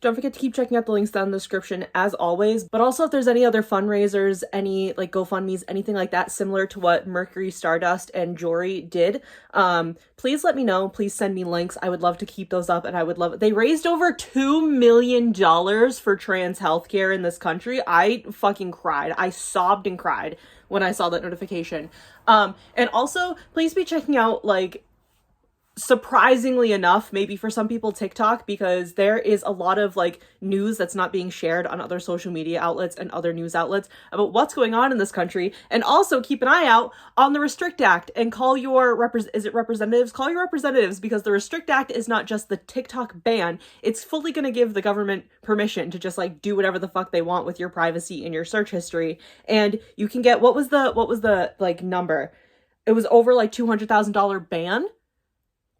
Don't forget to keep checking out the links down in the description as always, but also if there's any other fundraisers, any like GoFundMes, anything like that similar to what Mercury Stardust and Jory did, please let me know. Please send me links. I would love to keep those up, and I would love it. They raised over $2 million for trans healthcare in this country. I fucking cried. I sobbed and cried when I saw that notification. And also please be checking out, like, surprisingly enough, maybe for some people, TikTok, because there is a lot of like news that's not being shared on other social media outlets and other news outlets about what's going on in this country. And also keep an eye out on the Restrict Act and call your representatives? Call your representatives, because the Restrict Act is not just the TikTok ban. It's fully going to give the government permission to just like do whatever the fuck they want with your privacy and your search history. And you can get, what was the like number? It was over like $200,000 ban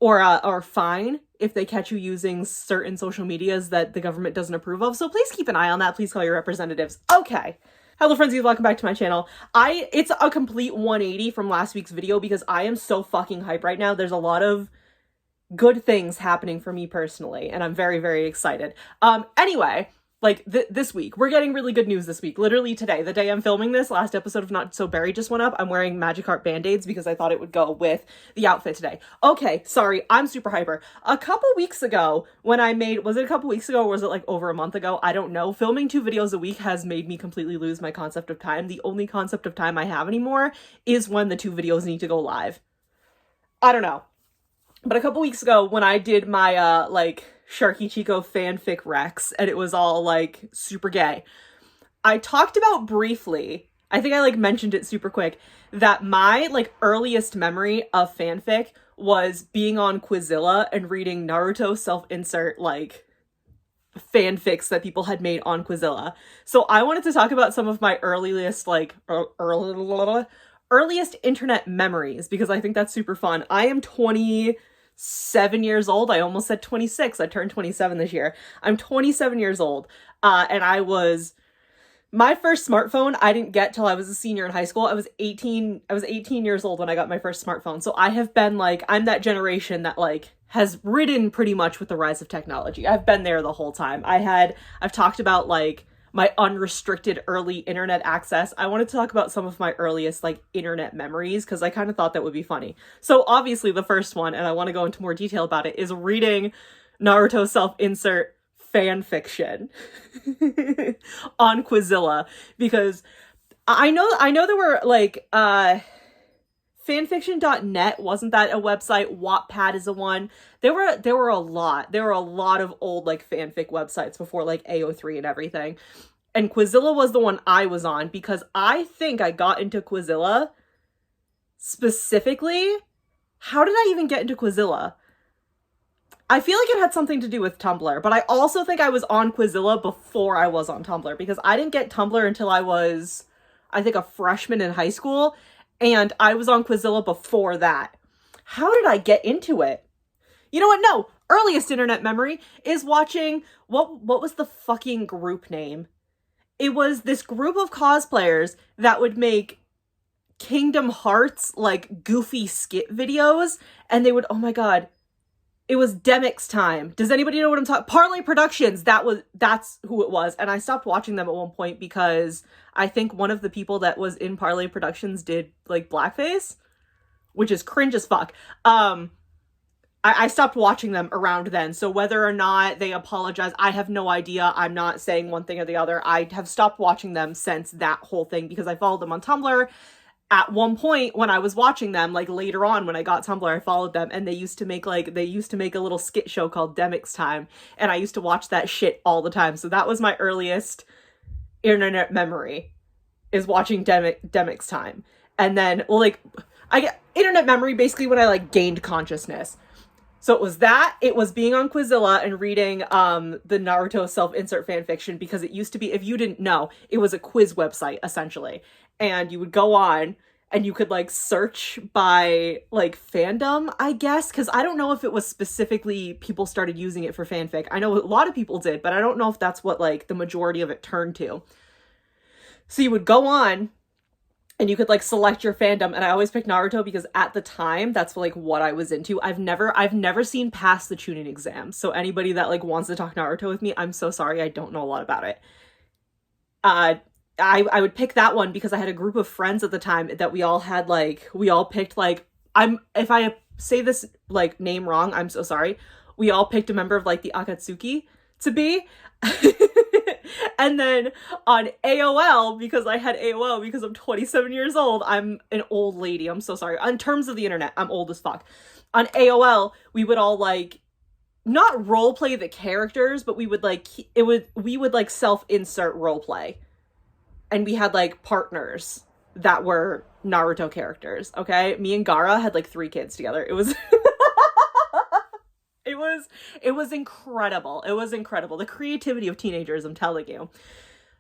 or fine if they catch you using certain social medias that the government doesn't approve of. So please keep an eye on that. Please call your representatives. Okay. Hello, Friendzy. Welcome back to my channel. It's a complete 180 from last week's video because I am so fucking hyped right now. There's a lot of good things happening for me personally, and I'm very, very excited. Anyway, like this week, we're getting really good news this week. Literally today, the day I'm filming this, last episode of Not So Berry just went up. I'm wearing Magikarp Band-Aids because I thought it would go with the outfit today. Okay, sorry, I'm super hyper. A couple weeks ago, when I made, was it a couple weeks ago or was it like over a month ago? I don't know. Filming 2 videos a week has made me completely lose my concept of time. The only concept of time I have anymore is when the 2 videos need to go live. I don't know. But a couple weeks ago, when I did my, like, Sharky Chico fanfic Rex, and it was all, like, super gay, I talked about briefly, I think I, like, mentioned it super quick, that my, like, earliest memory of fanfic was being on Quizilla and reading Naruto self-insert, like, fanfics that people had made on Quizilla. So I wanted to talk about some of my earliest, like, earliest internet memories, because I think that's super fun. I am 27 years old. I almost said 26. I turned 27 this year. I'm 27 years old. And my first smartphone I didn't get till I was a senior in high school. I was 18 years old when I got my first smartphone. So I have been like, I'm that generation that like has ridden pretty much with the rise of technology. I've been there the whole time. I've talked about like my unrestricted early internet access. I wanted to talk about some of my earliest like internet memories because I kind of thought that would be funny. So obviously the first one, and I want to go into more detail about it, is reading Naruto self-insert fan fiction on Quizilla, because I know there were like fanfiction.net, wasn't that a website? Wattpad is a one. There were a lot of old like fanfic websites before like AO3 and everything. And Quizilla was the one I was on because I think I got into Quizilla specifically. How did I even get into Quizilla? I feel like it had something to do with Tumblr, but I also think I was on Quizilla before I was on Tumblr, because I didn't get Tumblr until I was, I think, a freshman in high school. And I was on Quizilla before that. How did I get into it? You know what? No. Earliest internet memory is watching, what was the fucking group name? It was this group of cosplayers that would make Kingdom Hearts, like, goofy skit videos. And they would, oh my god. It was Demix Time. Does anybody know what I'm talking? Parlay Productions. That's who it was. And I stopped watching them at one point because I think one of the people that was in Parlay Productions did like blackface, which is cringe as fuck. I stopped watching them around then. So whether or not they apologize, I have no idea. I'm not saying one thing or the other. I have stopped watching them since that whole thing because I followed them on Tumblr. At one point when I was watching them, like later on when I got Tumblr, I followed them, and they used to make a little skit show called Demix Time, and I used to watch that shit all the time. So that was my earliest internet memory, is watching Demix Time. And then, well, like, I get internet memory basically when I like gained consciousness. So it was that, it was being on Quizilla and reading the Naruto self-insert fanfiction, because it used to be, if you didn't know, it was a quiz website, essentially. And you would go on and you could like search by like fandom, I guess, because I don't know if it was specifically people started using it for fanfic. I know a lot of people did, but I don't know if that's what like the majority of it turned to. So you would go on and you could like select your fandom, and I always picked Naruto because at the time that's like what I was into. I've never seen past the Chunin exam, so anybody that like wants to talk Naruto with me, I'm so sorry, I don't know a lot about it. uh I would pick that one because I had a group of friends at the time that we all had like, we all picked like, I'm, if I say this like name wrong, I'm so sorry. We all picked a member of like the Akatsuki to be. And then on AOL, because I had AOL because I'm 27 years old, I'm an old lady, I'm so sorry. In terms of the internet, I'm old as fuck. On AOL, we would all like not role play the characters, but we would like, we would like self-insert role play. And we had like partners that were Naruto characters, okay? Me and Gara had like 3 kids together. It was it was incredible. It was incredible. The creativity of teenagers, I'm telling you.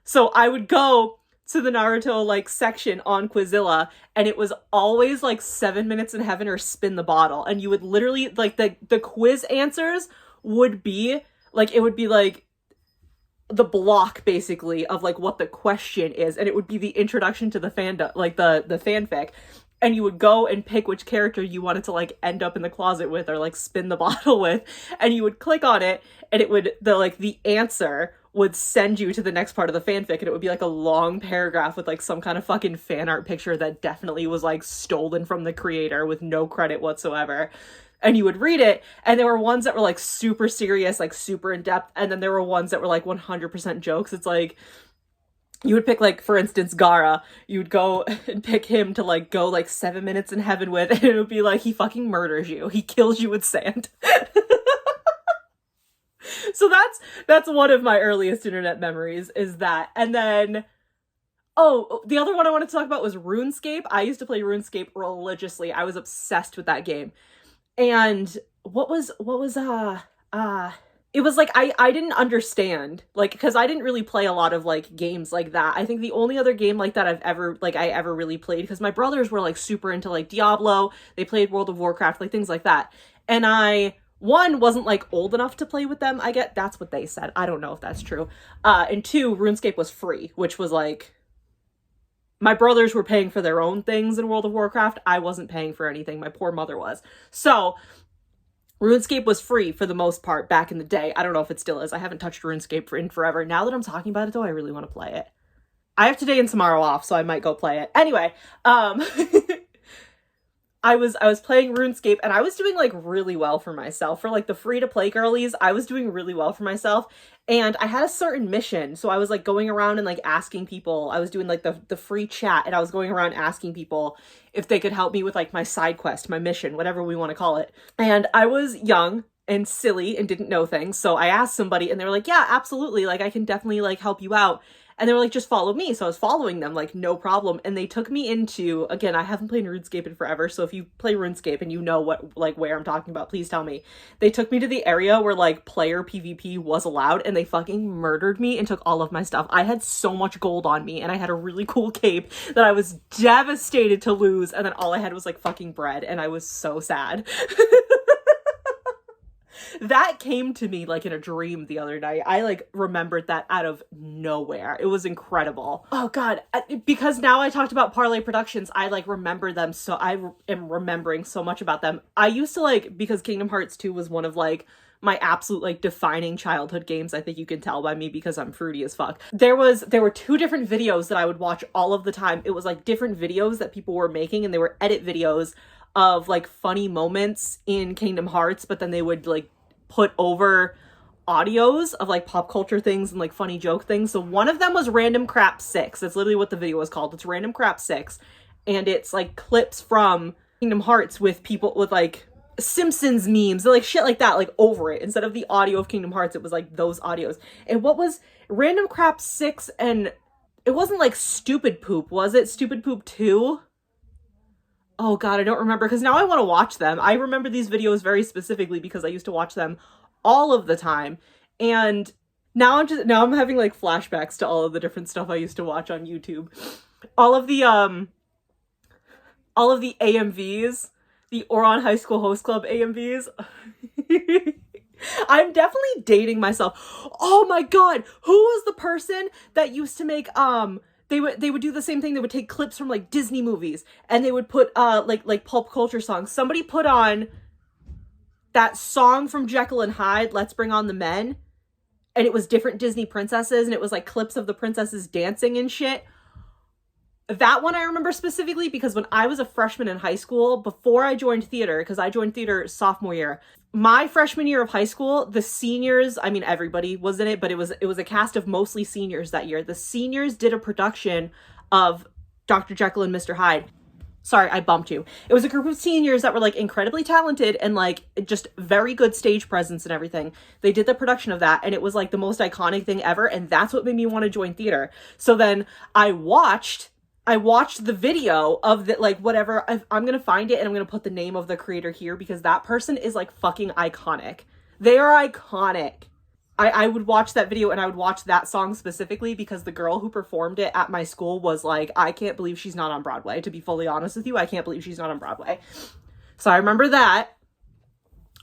So I would go to the Naruto like section on Quizilla, and it was always like 7 minutes in heaven or spin the bottle. And you would literally like the quiz answers would be like, it would be like the block basically of like what the question is, and it would be the introduction to the fandom, like the fanfic, and you would go and pick which character you wanted to like end up in the closet with or like spin the bottle with, and you would click on it, and it would, the answer would send you to the next part of the fanfic, and it would be like a long paragraph with like some kind of fucking fan art picture that definitely was like stolen from the creator with no credit whatsoever. And you would read it, and there were ones that were like super serious, like super in depth, and then there were ones that were like 100% jokes. It's like, you would pick like, for instance, Gara, you would go and pick him to like go like 7 minutes in heaven with, and it would be like, he fucking murders you, he kills you with sand. So that's one of my earliest internet memories, is that. And then, oh, the other one I wanted to talk about was RuneScape. I used to play RuneScape religiously. I was obsessed with that game. And it was like, I didn't understand, like, because I didn't really play a lot of like games like that. I think the only other game like that I ever really played, because my brothers were like super into like Diablo, they played World of Warcraft, like things like that, and I, one, wasn't like old enough to play with them. I get, that's what they said, I don't know if that's true. And 2, RuneScape was free, which was like, my brothers were paying for their own things in World of Warcraft. I wasn't paying for anything. My poor mother was. So RuneScape was free for the most part back in the day. I don't know if it still is. I haven't touched RuneScape in forever. Now that I'm talking about it though, I really want to play it. I have today and tomorrow off, so I might go play it. Anyway, I was playing RuneScape, and I was doing like really well for myself. For like the free to play girlies, I was doing really well for myself. And I had a certain mission, so I was like going around and like asking people. I was doing like the free chat, and I was going around asking people if they could help me with like my side quest, my mission, whatever we want to call it. And I was young and silly and didn't know things, so I asked somebody, and they were like, yeah, absolutely, like I can definitely like help you out. And they were like, just follow me. So I was following them, like, no problem. And they took me into, again, I haven't played RuneScape in forever, so if you play RuneScape and you know what, like, where I'm talking about, please tell me. They took me to the area where, like, player PvP was allowed, and they fucking murdered me and took all of my stuff. I had so much gold on me, and I had a really cool cape that I was devastated to lose, and then all I had was, like, fucking bread, and I was so sad. That came to me like in a dream the other night. I like remembered that out of nowhere. It was incredible. Oh god, because now I talked about Parlay Productions, I like remember them, so I am remembering so much about them. I used to like, because Kingdom Hearts 2 was one of like my absolute like defining childhood games. I think you can tell by me because I'm fruity as fuck. There were 2 different videos that I would watch all of the time. It was like different videos that people were making, and they were edit videos of like funny moments in Kingdom Hearts, but then they would like put over audios of like pop culture things and like funny joke things. So one of them was Random Crap 6. That's literally what the video was called. It's Random Crap 6. And it's like clips from Kingdom Hearts with people with like Simpsons memes, like shit like that, like over it. Instead of the audio of Kingdom Hearts, it was like those audios. And what was Random Crap 6, and it wasn't like Stupid Poop, was it? Stupid Poop 2? Oh god, I don't remember, because now I want to watch them. I remember these videos very specifically because I used to watch them all of the time. And now I'm having like flashbacks to all of the different stuff I used to watch on YouTube. All of the AMVs, the Oron High School Host Club AMVs. I'm definitely dating myself. Oh my god, who was the person that used to make They would do the same thing. They would take clips from like Disney movies and they would put like pulp culture songs. Somebody put on that song from Jekyll and Hyde, Let's Bring on the Men, and it was different Disney princesses and it was like clips of the princesses dancing and shit. That one I remember specifically because when I was a freshman in high school, before I joined theater, because I joined theater sophomore year, my freshman year of high school, the seniors, I mean, everybody was in it, but it was a cast of mostly seniors that year. The seniors did a production of Dr. Jekyll and Mr. Hyde. Sorry, I bumped you. It was a group of seniors that were like incredibly talented and like just very good stage presence and everything. They did the production of that and it was like the most iconic thing ever. And that's what made me want to join theater. So then I watched the video of the, like, whatever, I'm gonna find it and I'm gonna put the name of the creator here because that person is like fucking iconic. They are iconic. I would watch that video and I would watch that song specifically because the girl who performed it at my school was like, I can't believe she's not on Broadway. To be fully honest with you, I can't believe she's not on Broadway. So I remember that.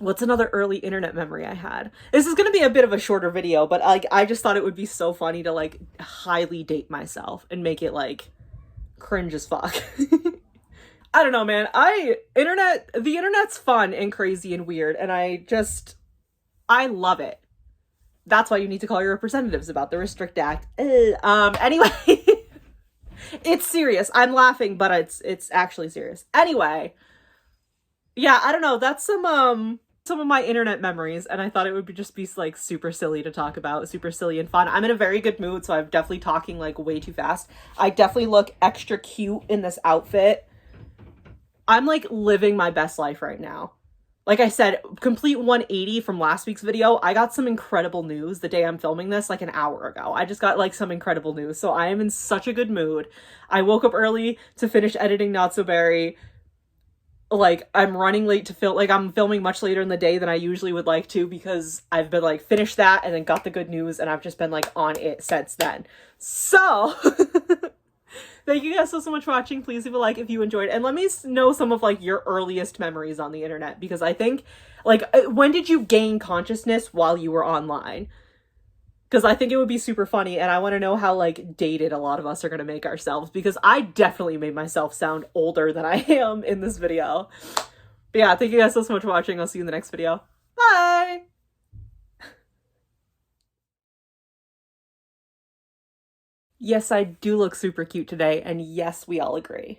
What's another early internet memory I had? This is gonna be a bit of a shorter video, but like I just thought it would be so funny to like highly date myself and make it like cringe as fuck. I don't know, man. The internet's fun and crazy and weird, and I love it. That's why you need to call your representatives about the Restrict Act. Anyway, it's serious. I'm laughing, but it's actually serious. Anyway, yeah, I don't know. That's some of my internet memories, and I thought it would just be like super silly to talk about, super silly and fun. I'm in a very good mood, so I'm definitely talking like way too fast. I definitely look extra cute in this outfit. I'm like living my best life right now. Like I said, complete 180 from last week's video. I got some incredible news the day I'm filming this, like an hour ago. I just got like some incredible news, so I am in such a good mood. I woke up early to finish editing Not So Berry. Like I'm running late to film, like I'm filming much later in the day than I usually would like to because I've been like finished that and then got the good news and I've just been like on it since then. So thank you guys so much for watching. Please leave a like if you enjoyed and let me know some of like your earliest memories on the internet because I think like when did you gain consciousness while you were online? Because I think it would be super funny and I want to know how like dated a lot of us are going to make ourselves because I definitely made myself sound older than I am in this video. But yeah, thank you guys so much for watching. I'll see you in the next video. Bye! Yes, I do look super cute today, and yes, we all agree.